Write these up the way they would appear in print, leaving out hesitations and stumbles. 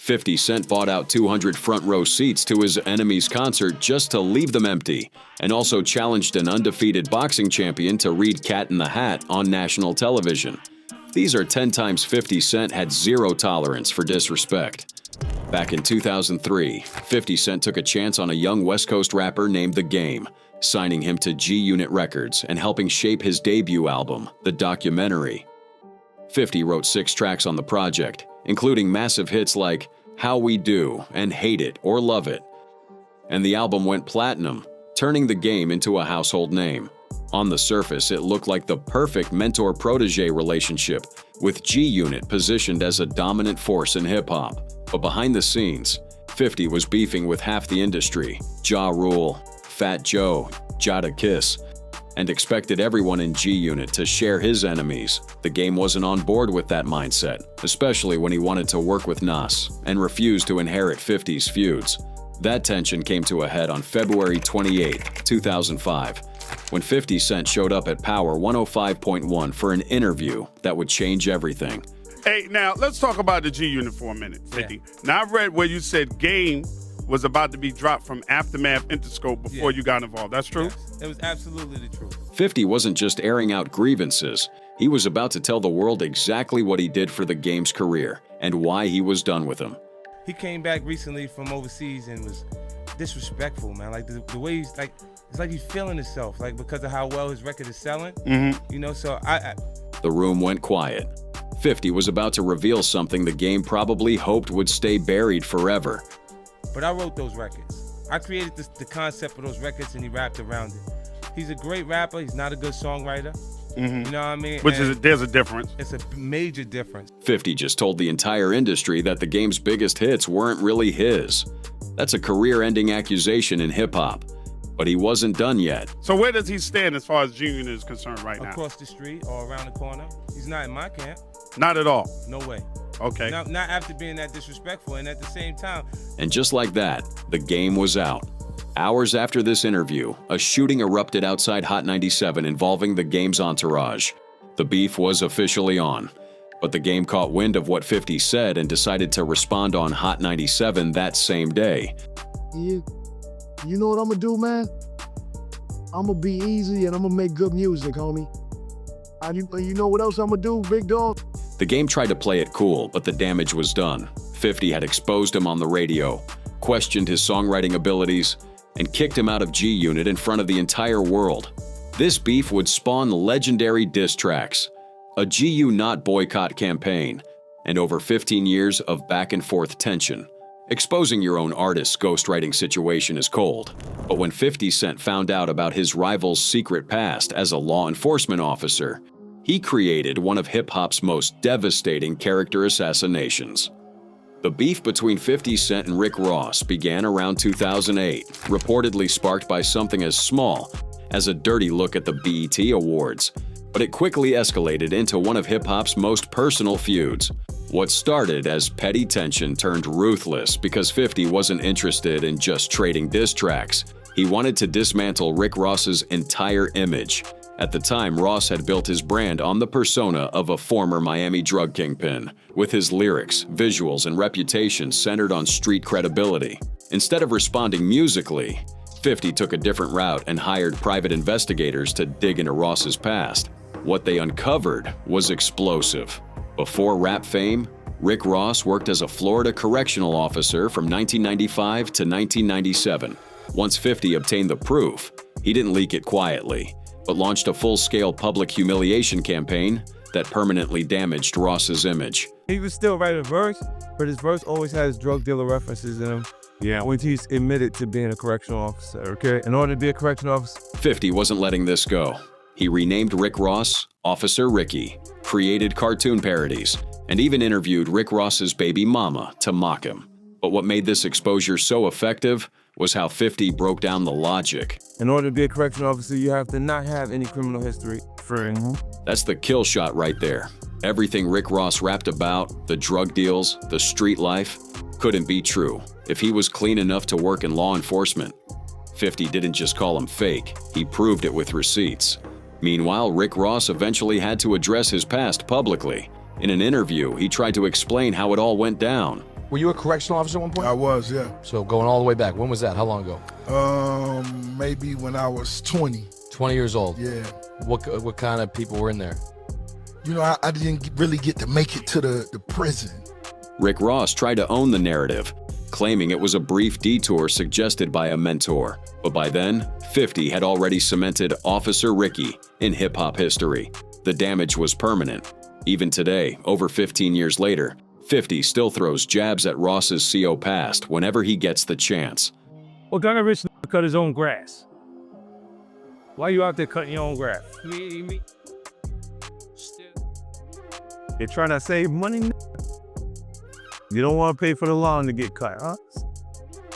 50 Cent bought out 200 front-row seats to his enemy's concert just to leave them empty, and also challenged an undefeated boxing champion to read Cat in the Hat on national television. These are 10 times 50 Cent had zero tolerance for disrespect. Back in 2003, 50 Cent took a chance on a young West Coast rapper named The Game, signing him to G-Unit Records and helping shape his debut album, The Documentary. 50 wrote 6 tracks on the project, including massive hits like How We Do and Hate It or Love It. And the album went platinum, turning The Game into a household name. On the surface, it looked like the perfect mentor-protege relationship, with G-Unit positioned as a dominant force in hip-hop. But behind the scenes, 50 was beefing with half the industry, Ja Rule, Fat Joe, Jadakiss, and expected everyone in G-Unit to share his enemies. The Game wasn't on board with that mindset, especially when he wanted to work with Nas and refused to inherit 50's feuds. That tension came to a head on February 28, 2005, when 50 Cent showed up at Power 105.1 for an interview that would change everything. Hey, now let's talk about the G-Unit for a minute, 50. Yeah. Now I've read where you said Game was about to be dropped from Aftermath Interscope before you got involved. That's true? Yes, it was absolutely the truth. 50 wasn't just airing out grievances. He was about to tell the world exactly what he did for the Game's career and why he was done with him. He came back recently from overseas and was disrespectful, man. Like the way he's like, it's like he's feeling himself, like because of how well his record is selling. You know, so The room went quiet. 50 was about to reveal something the Game probably hoped would stay buried forever. But I wrote those records. I created the concept of those records and he rapped around it. He's a great rapper. He's not a good songwriter. You know what I mean? There's a difference. It's a major difference. 50 just told the entire industry that the Game's biggest hits weren't really his. That's a career-ending accusation in hip-hop. But he wasn't done yet. So where does he stand as far as G-Unit is concerned right now? Across the street or around the corner. He's not in my camp. Not at all. No way. Okay. Not after being that disrespectful, and at the same time. And just like that, the Game was out. Hours after this interview, a shooting erupted outside Hot 97 involving the Game's entourage. The beef was officially on. But the Game caught wind of what 50 said and decided to respond on Hot 97 that same day. You know what I'm gonna do, man? I'm gonna be easy and I'm gonna make good music, homie. You know what else I'm gonna do, big dog? The Game tried to play it cool, but the damage was done. 50 had exposed him on the radio, questioned his songwriting abilities, and kicked him out of G-Unit in front of the entire world. This beef would spawn legendary diss tracks, a GU Not Boycott campaign, and over 15 years of back-and-forth tension. Exposing your own artist's ghostwriting situation is cold, but when 50 Cent found out about his rival's secret past as a law enforcement officer, he created one of hip-hop's most devastating character assassinations. The beef between 50 Cent and Rick Ross began around 2008, reportedly sparked by something as small as a dirty look at the BET Awards, but it quickly escalated into one of hip-hop's most personal feuds. What started as petty tension turned ruthless because 50 wasn't interested in just trading diss tracks. He wanted to dismantle Rick Ross's entire image. At the time, Ross had built his brand on the persona of a former Miami drug kingpin, with his lyrics, visuals, and reputation centered on street credibility. Instead of responding musically, 50 took a different route and hired private investigators to dig into Ross's past. What they uncovered was explosive. Before rap fame, Rick Ross worked as a Florida correctional officer from 1995 to 1997. Once 50 obtained the proof, he didn't leak it quietly, but launched a full-scale public humiliation campaign that permanently damaged Ross's image. He would still write a verse, but his verse always has drug dealer references in him. Yeah, when he's admitted to being a correctional officer, okay? In order to be a correctional officer. 50 wasn't letting this go. He renamed Rick Ross Officer Ricky, created cartoon parodies, and even interviewed Rick Ross's baby mama to mock him. But what made this exposure so effective was how 50 broke down the logic. In order to be a correctional officer, you have to not have any criminal history. That's the kill shot right there. Everything Rick Ross rapped about, the drug deals, the street life, couldn't be true if he was clean enough to work in law enforcement. 50 didn't just call him fake, he proved it with receipts. Meanwhile, Rick Ross eventually had to address his past publicly. In an interview, he tried to explain how it all went down. Were you a correctional officer at one point? I was, yeah. So going all the way back. When was that? How long ago? Maybe when I was 20. 20 years old. Yeah. What kind of people were in there? You know, I didn't really get to make it to the prison. Rick Ross tried to own the narrative, claiming it was a brief detour suggested by a mentor. But by then, 50 had already cemented Officer Ricky in hip-hop history. The damage was permanent. Even today, over 15 years later, 50 still throws jabs at Ross's CO past whenever he gets the chance. What kind of rich nigga cut his own grass? Why you out there cutting your own grass? Me. You're trying to save money? You don't want to pay for the lawn to get cut, huh?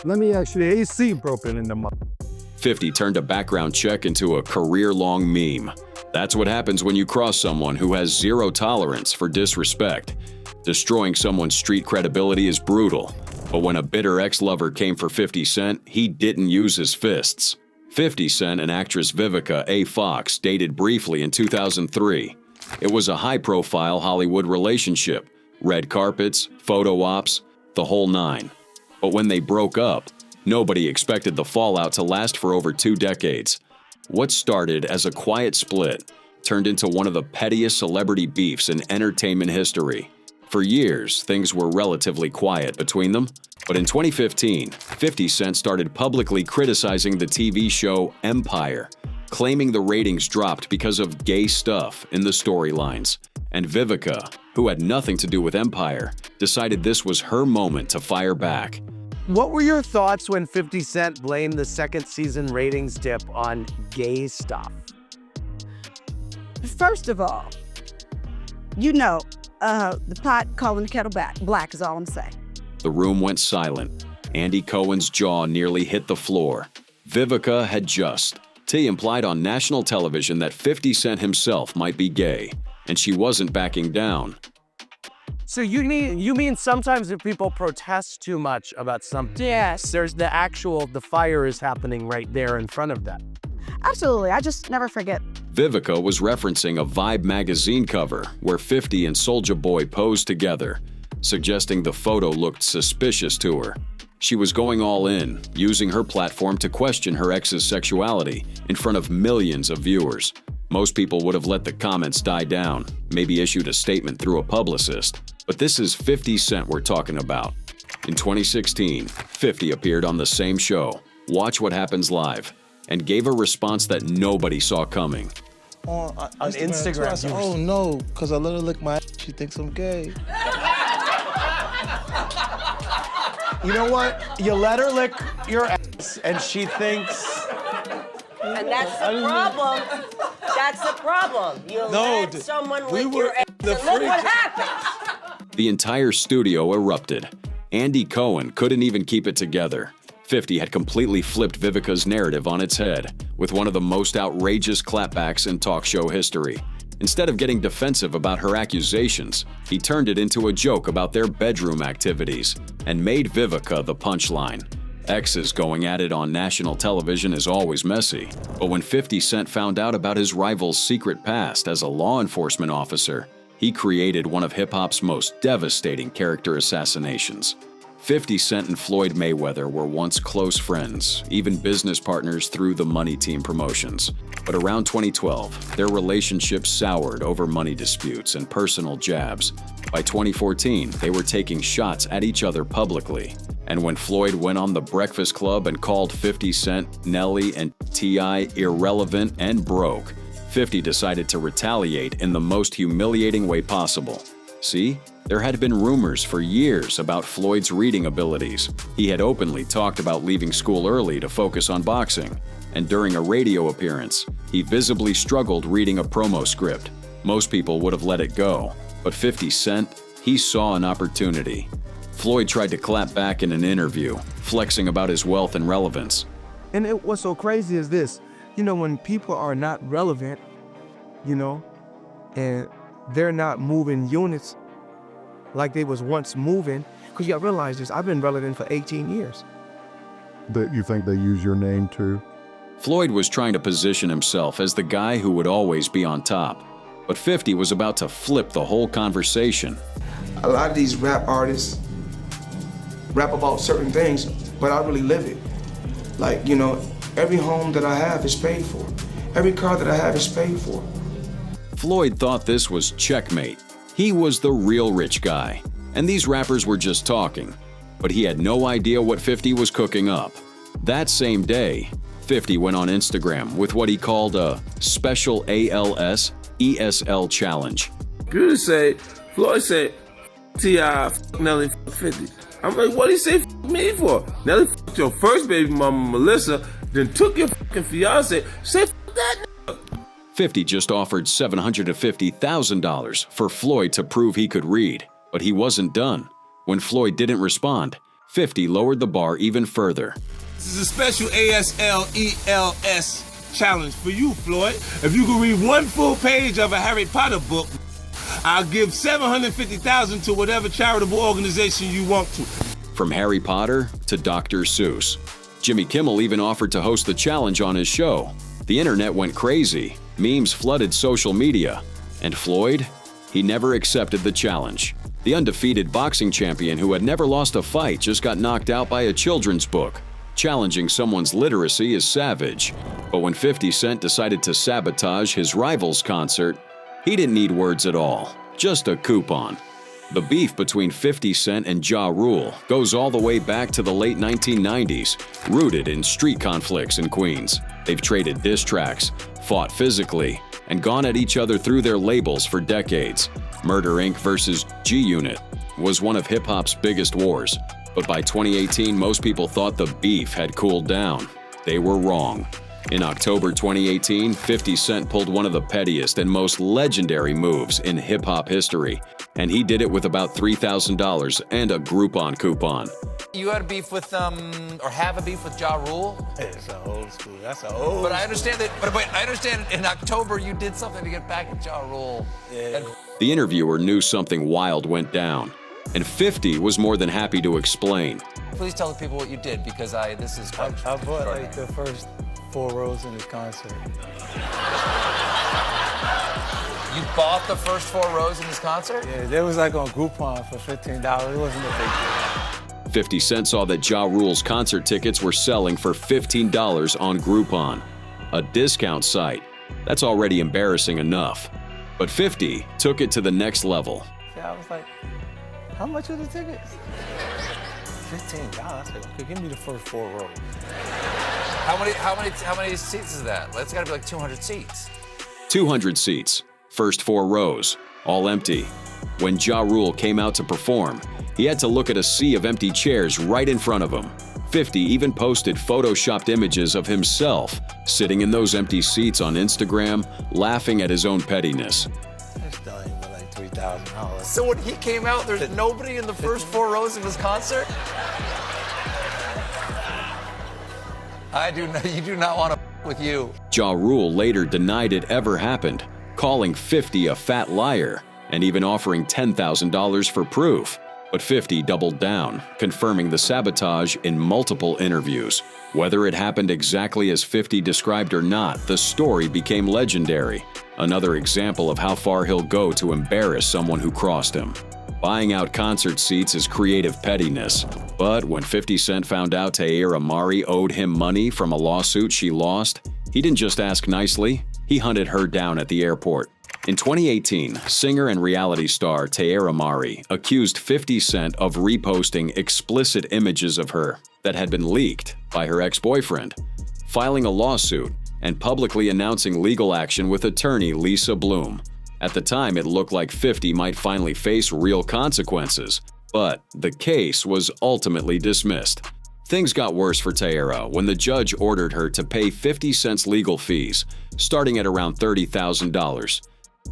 Let me ask you, the AC broken in the month. 50 turned a background check into a career-long meme. That's what happens when you cross someone who has zero tolerance for disrespect. Destroying someone's street credibility is brutal, but when a bitter ex-lover came for 50 Cent, he didn't use his fists. 50 Cent and actress Vivica Fox dated briefly in 2003. It was a high-profile Hollywood relationship. Red carpets, photo ops, the whole nine. But when they broke up, nobody expected the fallout to last for over 2 decades. What started as a quiet split turned into one of the pettiest celebrity beefs in entertainment history. For years, things were relatively quiet between them, but in 2015, 50 Cent started publicly criticizing the TV show Empire, claiming the ratings dropped because of gay stuff in the storylines. And Vivica, who had nothing to do with Empire, decided this was her moment to fire back. What were your thoughts when 50 Cent blamed the second season ratings dip on gay stuff? First of all, you know, the pot calling the kettle black is all I'm saying. The room went silent. Andy Cohen's jaw nearly hit the floor. Vivica had just. T implied on national television that 50 Cent himself might be gay, and she wasn't backing down. So you mean sometimes if people protest too much about something, Yes. there's the fire is happening right there in front of them. Absolutely. I just never forget. Vivica was referencing a Vibe magazine cover where 50 and Soulja Boy posed together, suggesting the photo looked suspicious to her. She was going all in, using her platform to question her ex's sexuality in front of millions of viewers. Most people would have let the comments die down, maybe issued a statement through a publicist. But this is 50 Cent we're talking about. In 2016, 50 appeared on the same show, Watch What Happens Live, and gave a response that nobody saw coming. On Instagram. I said, oh no, because I let her lick my ass, she thinks I'm gay. You know what? You let her lick your ass and she thinks... And that's the problem. That's the problem. You let someone lick your ass and look what happens. The entire studio erupted. Andy Cohen couldn't even keep it together. 50 had completely flipped Vivica's narrative on its head, with one of the most outrageous clapbacks in talk show history. Instead of getting defensive about her accusations, he turned it into a joke about their bedroom activities and made Vivica the punchline. Exes going at it on national television is always messy, but when 50 Cent found out about his rival's secret past as a law enforcement officer, he created one of hip-hop's most devastating character assassinations. 50 Cent and Floyd Mayweather were once close friends, even business partners through the Money Team promotions. But around 2012, their relationship soured over money disputes and personal jabs. By 2014, they were taking shots at each other publicly. And when Floyd went on The Breakfast Club and called 50 Cent, Nelly, and T.I. irrelevant and broke, 50 decided to retaliate in the most humiliating way possible. See? There had been rumors for years about Floyd's reading abilities. He had openly talked about leaving school early to focus on boxing. And during a radio appearance, he visibly struggled reading a promo script. Most people would have let it go. But 50 Cent, he saw an opportunity. Floyd tried to clap back in an interview, flexing about his wealth and relevance. And what's so crazy is this, when people are not relevant, and they're not moving units like they was once moving, because you gotta realize this, I've been relevant for 18 years. But you think they use your name too? Floyd was trying to position himself as the guy who would always be on top. But 50 was about to flip the whole conversation. A lot of these rap artists, rap about certain things, but I really live it. Like, you know, every home that I have is paid for. Every car that I have is paid for. Floyd thought this was checkmate. He was the real rich guy, and these rappers were just talking. But he had no idea what 50 was cooking up. That same day, 50 went on Instagram with what he called a special ALS ESL challenge. You say, Floyd said, Tiara, Nelly, 50. I'm like, what did he say me for? Nelly your first baby mama, Melissa, then took your fucking fiance. Say that. 50 just offered $750,000 for Floyd to prove he could read, but he wasn't done. When Floyd didn't respond, 50 lowered the bar even further. This is a special ASL ELS challenge for you, Floyd. If you can read one full page of a Harry Potter book, I'll give $750,000 to whatever charitable organization you want to. From Harry Potter to Dr. Seuss. Jimmy Kimmel even offered to host the challenge on his show. The internet went crazy. Memes flooded social media. And Floyd? He never accepted the challenge. The undefeated boxing champion who had never lost a fight just got knocked out by a children's book. Challenging someone's literacy is savage. But when 50 Cent decided to sabotage his rival's concert, he didn't need words at all, just a coupon. The beef between 50 Cent and Ja Rule goes all the way back to the late 1990s, rooted in street conflicts in Queens. They've traded diss tracks, fought physically, and gone at each other through their labels for decades. Murder Inc. versus G-Unit was one of hip-hop's biggest wars. But by 2018, most people thought the beef had cooled down. They were wrong. In October 2018, 50 Cent pulled one of the pettiest and most legendary moves in hip-hop history, and he did it with about $3,000 and a Groupon coupon. You had a beef with, or have a beef with Ja Rule? It's an old school. That's an old. But I understand that. But I understand in October you did something to get back at Ja Rule. Yeah. The interviewer knew something wild went down, and 50 was more than happy to explain. Please tell the people what you did, because this is quite I bought like the first 4 rows in his concert. You bought the first 4 rows in his concert? Yeah, they was like on Groupon for $15. It wasn't a big deal. 50 Cent saw that Ja Rule's concert tickets were selling for $15 on Groupon, a discount site. That's already embarrassing enough. But 50 took it to the next level. Yeah, I was like, how much are the tickets? $15. I said, okay, give me the first 4 rows. How many seats is that? That's got to be like 200 seats. 200 seats, first 4 rows, all empty. When Ja Rule came out to perform, he had to look at a sea of empty chairs right in front of him. 50 even posted photoshopped images of himself sitting in those empty seats on Instagram, laughing at his own pettiness. It's done for like $3,000. So when he came out, there's nobody in the first 4 rows of his concert? You do not want to with you. Ja Rule later denied it ever happened, calling 50 a fat liar and even offering $10,000 for proof. But 50 doubled down, confirming the sabotage in multiple interviews. Whether it happened exactly as 50 described or not, the story became legendary. Another example of how far he'll go to embarrass someone who crossed him. Buying out concert seats is creative pettiness. But when 50 Cent found out Tiara owed him money from a lawsuit she lost, he didn't just ask nicely, he hunted her down at the airport. In 2018, singer and reality star Tiara accused 50 Cent of reposting explicit images of her that had been leaked by her ex-boyfriend, filing a lawsuit, and publicly announcing legal action with attorney Lisa Bloom. At the time, it looked like 50 might finally face real consequences, but the case was ultimately dismissed. Things got worse for Tiara when the judge ordered her to pay 50 Cent's legal fees, starting at around $30,000.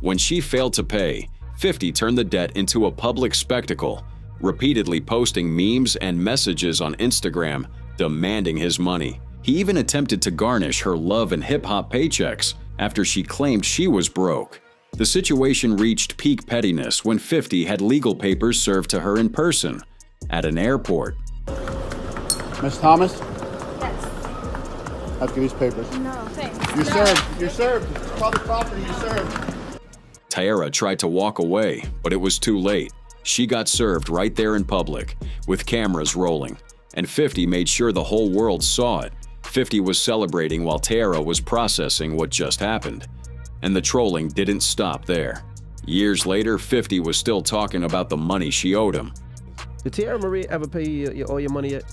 When she failed to pay, 50 turned the debt into a public spectacle, repeatedly posting memes and messages on Instagram demanding his money. He even attempted to garnish her love and hip-hop paychecks after she claimed she was broke. The situation reached peak pettiness when 50 had legal papers served to her in person at an airport. Miss Thomas? Yes. I'll give these papers. No, thanks. You're No. served. You're served. It's public property. You're served. Tiara tried to walk away, but it was too late. She got served right there in public, with cameras rolling, and 50 made sure the whole world saw it. 50 was celebrating while Tiara was processing what just happened. And the trolling didn't stop there. Years later, 50 was still talking about the money she owed him. Did Tiara Marie ever pay you all your money yet?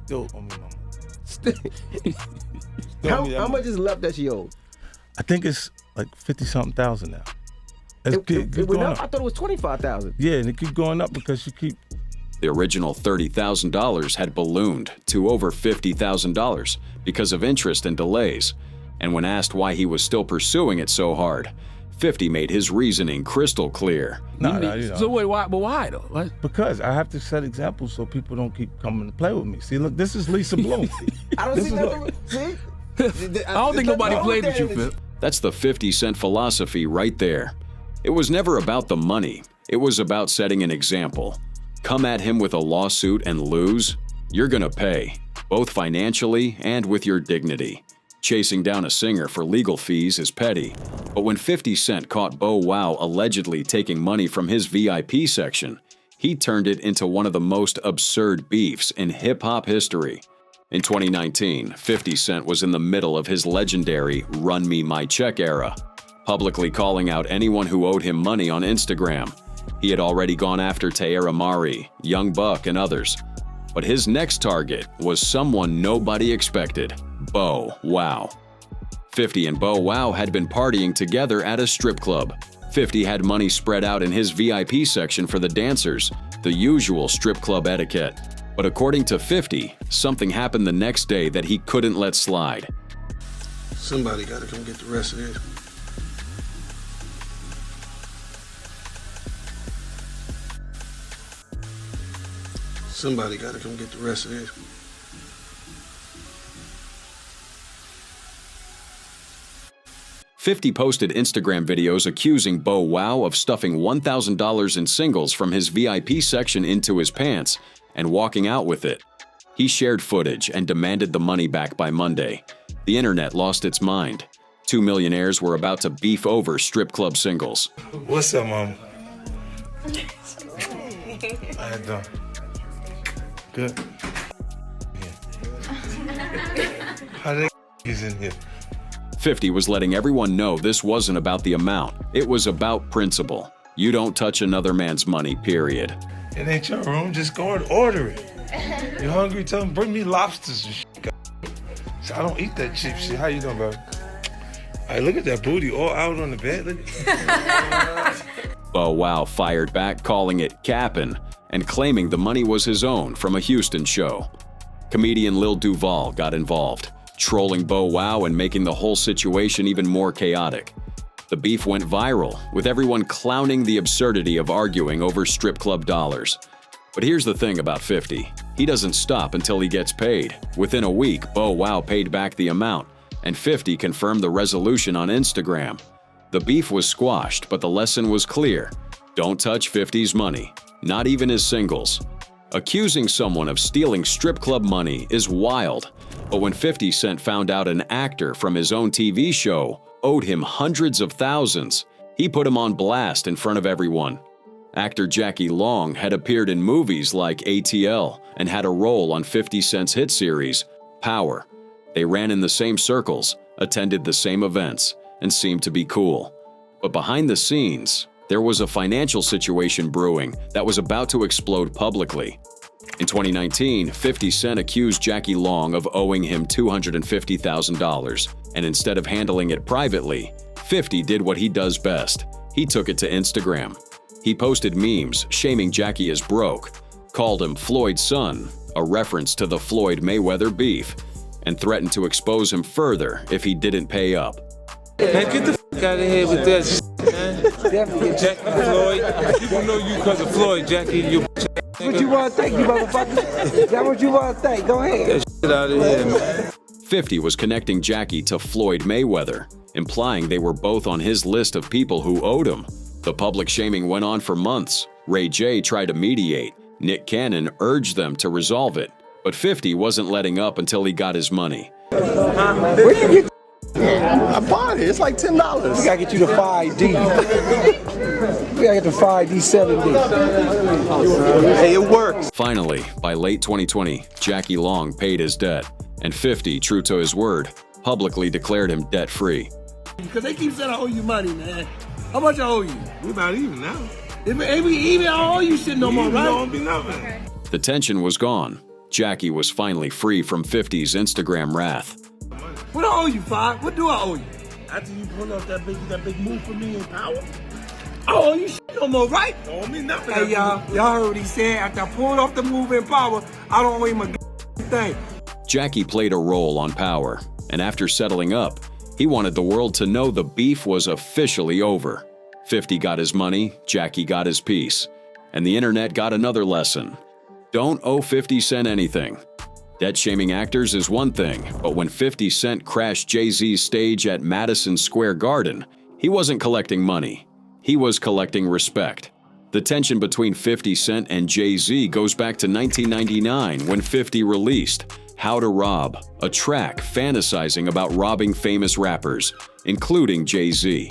Still owe me money. How much is left that she owed? I think it's like 50-something thousand now. It went up? I thought it was 25,000. Yeah, and it keep going up because she keep. The original $30,000 had ballooned to over $50,000 because of interest and delays. And when asked why he was still pursuing it so hard, 50 made his reasoning crystal clear. So wait, why though? What? Because I have to set examples so people don't keep coming to play with me. See, look, this is Lisa Bloom. I don't see nothing. See? I don't think nobody played with you, Phil. That's the 50-cent philosophy right there. It was never about the money. It was about setting an example. Come at him with a lawsuit and lose, you're gonna pay, both financially and with your dignity. Chasing down a singer for legal fees is petty, but when 50 Cent caught Bow Wow allegedly taking money from his VIP section, he turned it into one of the most absurd beefs in hip-hop history. In 2019, 50 Cent was in the middle of his legendary Run Me My Check era, publicly calling out anyone who owed him money on Instagram. He had already gone after Tiara Mari, Young Buck, and others. But his next target was someone nobody expected, Bow Wow. 50 and Bow Wow had been partying together at a strip club. 50 had money spread out in his VIP section for the dancers, the usual strip club etiquette. But according to 50, something happened the next day that he couldn't let slide. Somebody gotta come get the rest of this. Somebody gotta come get the rest of this. "50 posted Instagram videos accusing Bow Wow of stuffing $1,000 in singles from his VIP section into his pants and walking out with it. He shared footage and demanded the money back by Monday. The internet lost its mind. Two millionaires were about to beef over strip club singles. What's up, Mama? How you doing? Good. How the is in here? 50 was letting everyone know this wasn't about the amount. It was about principle. You don't touch another man's money, period. It ain't your room, just go and order it. You hungry? Tell them, bring me lobsters and shit. So I don't eat that cheap shit. How you doing, bro? Hey, look at that booty all out on the bed. Look at Bow Wow fired back, calling it capping and claiming the money was his own from a Houston show. Comedian Lil Duval got involved, trolling Bow Wow and making the whole situation even more chaotic. The beef went viral, with everyone clowning the absurdity of arguing over strip club dollars. But here's the thing about 50. He doesn't stop until he gets paid. Within a week, Bow Wow paid back the amount, and 50 confirmed the resolution on Instagram. The beef was squashed, but the lesson was clear. Don't touch 50's money, not even his singles. Accusing someone of stealing strip club money is wild, but when 50 Cent found out an actor from his own TV show owed him hundreds of thousands, he put him on blast in front of everyone. Actor Jackie Long had appeared in movies like ATL and had a role on 50 Cent's hit series, Power. They ran in the same circles, attended the same events, and seemed to be cool. But behind the scenes, there was a financial situation brewing that was about to explode publicly. In 2019, 50 Cent accused Jackie Long of owing him $250,000, and instead of handling it privately, 50 did what he does best. He took it to Instagram. He posted memes shaming Jackie as broke, called him Floyd's son, a reference to the Floyd Mayweather beef, and threatened to expose him further if he didn't pay up. Man, get the f*** out of here with that shit, man. Jackie Floyd. People know you because of Floyd, Jackie. You what you want to think, you motherfucker? That's what you want to think. Go ahead. Get that shit out of here, man. 50 was connecting Jackie to Floyd Mayweather, implying they were both on his list of people who owed him. The public shaming went on for months. Ray J tried to mediate. Nick Cannon urged them to resolve it. But 50 wasn't letting up until he got his money. Where you get I bought it. It's like $10. We gotta get you the 5D. We gotta get to 5 these 7 days. Hey, it works. Finally, by late 2020, Jackie Long paid his debt, and 50, true to his word, publicly declared him debt-free. Because they keep saying I owe you money, man. How much I owe you? We about even now. If we even, I owe you shit no more, right? Don't be nothing. The tension was gone. Jackie was finally free from 50's Instagram wrath. What I owe you, Five? What do I owe you? After you pull off that big move for me in Power? I owe you shit no more, right? Don't owe me nothing. Hey, y'all heard what he said. After I pulled off the move in Power, I don't owe him a thing. Jackie played a role on Power, and after settling up, he wanted the world to know the beef was officially over. 50 got his money, Jackie got his piece, and the internet got another lesson. Don't owe 50 Cent anything. Debt-shaming actors is one thing, but when 50 Cent crashed Jay-Z's stage at Madison Square Garden, he wasn't collecting money. He was collecting respect. The tension between 50 Cent and Jay-Z goes back to 1999 when 50 released How to Rob, a track fantasizing about robbing famous rappers, including Jay-Z.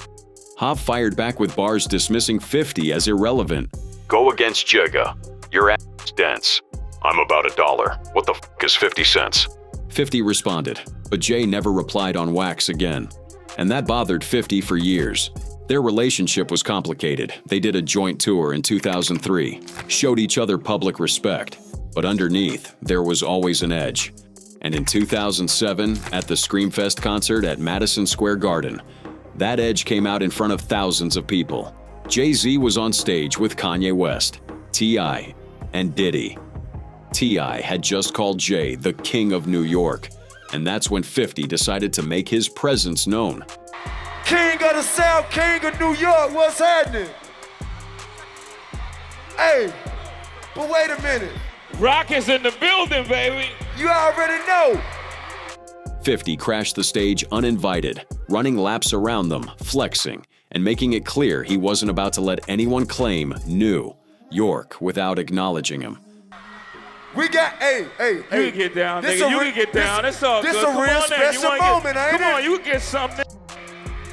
Hop fired back with bars dismissing 50 as irrelevant. Go against Jigga. Your ass is dense. I'm about $1. What the f is 50 cents? 50 responded, but Jay never replied on wax again. And that bothered 50 for years. Their relationship was complicated. They did a joint tour in 2003, showed each other public respect, but underneath, there was always an edge. And in 2007, at the Screamfest concert at Madison Square Garden, that edge came out in front of thousands of people. Jay-Z was on stage with Kanye West, T.I., and Diddy. T.I. had just called Jay the King of New York, and that's when 50 decided to make his presence known. King of the South, King of New York, what's happening? Hey, but wait a minute. Rock is in the building, baby. You already know. 50 crashed the stage uninvited, running laps around them, flexing, and making it clear he wasn't about to let anyone claim New York without acknowledging him. We got, hey. You can get down, nigga. You can get down. It's all good. This a real special moment, ain't it? Come on, you can get something.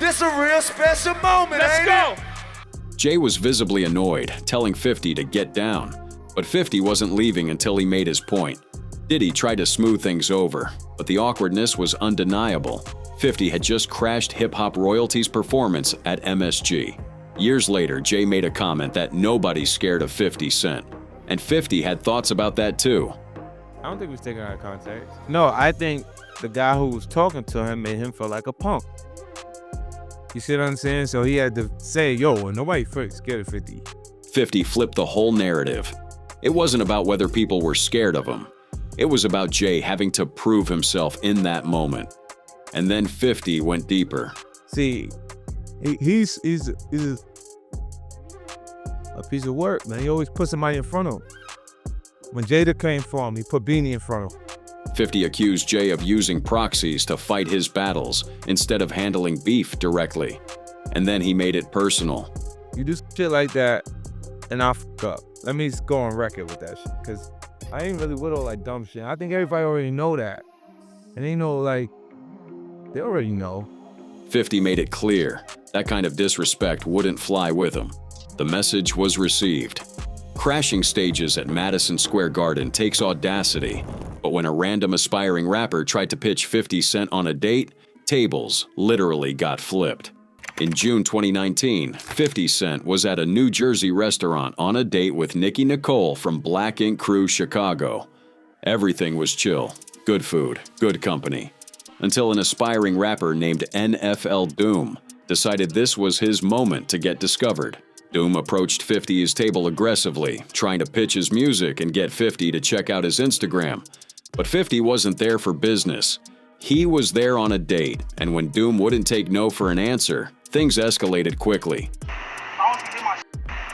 This a real special moment, ain't it? Let's go. Jay was visibly annoyed, telling 50 to get down. But 50 wasn't leaving until he made his point. Diddy tried to smooth things over, but the awkwardness was undeniable. 50 had just crashed hip-hop royalties' performance at MSG. Years later, Jay made a comment that nobody's scared of 50 Cent. And 50 had thoughts about that too. I don't think we was taken out of context. No, I think the guy who was talking to him made him feel like a punk. You see what I'm saying? So he had to say, yo, nobody scared of 50. 50 flipped the whole narrative. It wasn't about whether people were scared of him. It was about Jay having to prove himself in that moment. And then 50 went deeper. See, he's a piece of work, man. He always puts somebody in front of him. When Jada came for him, he put Beanie in front of him. 50 accused Jay of using proxies to fight his battles instead of handling beef directly. And then he made it personal. You do shit like that, and I fuck up. Let me just go on record with that shit, because I ain't really with all like dumb shit. I think everybody already know that. And they know, like, they already know. 50 made it clear that kind of disrespect wouldn't fly with him. The message was received. Crashing stages at Madison Square Garden takes audacity, but when a random aspiring rapper tried to pitch 50 Cent on a date, tables literally got flipped. In June 2019, 50 Cent was at a New Jersey restaurant on a date with Nicki Nicole from Black Ink Crew Chicago. Everything was chill, good food, good company. Until an aspiring rapper named NFL Doom decided this was his moment to get discovered. Doom approached 50's table aggressively, trying to pitch his music and get 50 to check out his Instagram. But 50 wasn't there for business. He was there on a date, and when Doom wouldn't take no for an answer, things escalated quickly.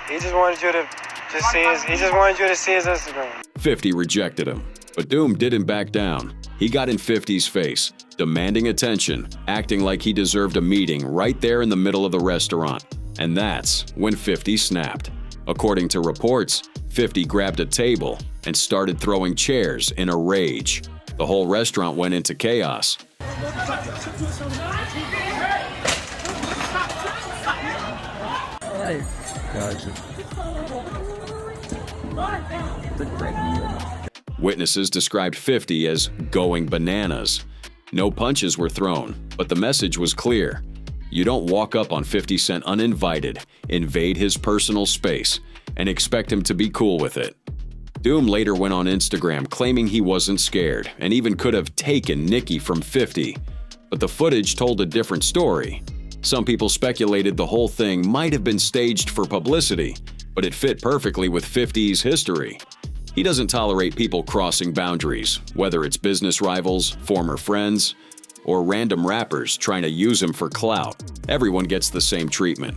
He just wanted you to see his Instagram. 50 rejected him, but Doom didn't back down. He got in 50's face, demanding attention, acting like he deserved a meeting right there in the middle of the restaurant. And that's when 50 snapped. According to reports, 50 grabbed a table and started throwing chairs in a rage. The whole restaurant went into chaos. Hey, Gotcha. Witnesses described 50 as going bananas. No punches were thrown, but the message was clear. You don't walk up on 50 Cent uninvited, invade his personal space, and expect him to be cool with it. Doom later went on Instagram claiming he wasn't scared and even could have taken Nicki from 50. But the footage told a different story. Some people speculated the whole thing might have been staged for publicity, but it fit perfectly with 50's history. He doesn't tolerate people crossing boundaries, whether it's business rivals, former friends, or random rappers trying to use him for clout. Everyone gets the same treatment.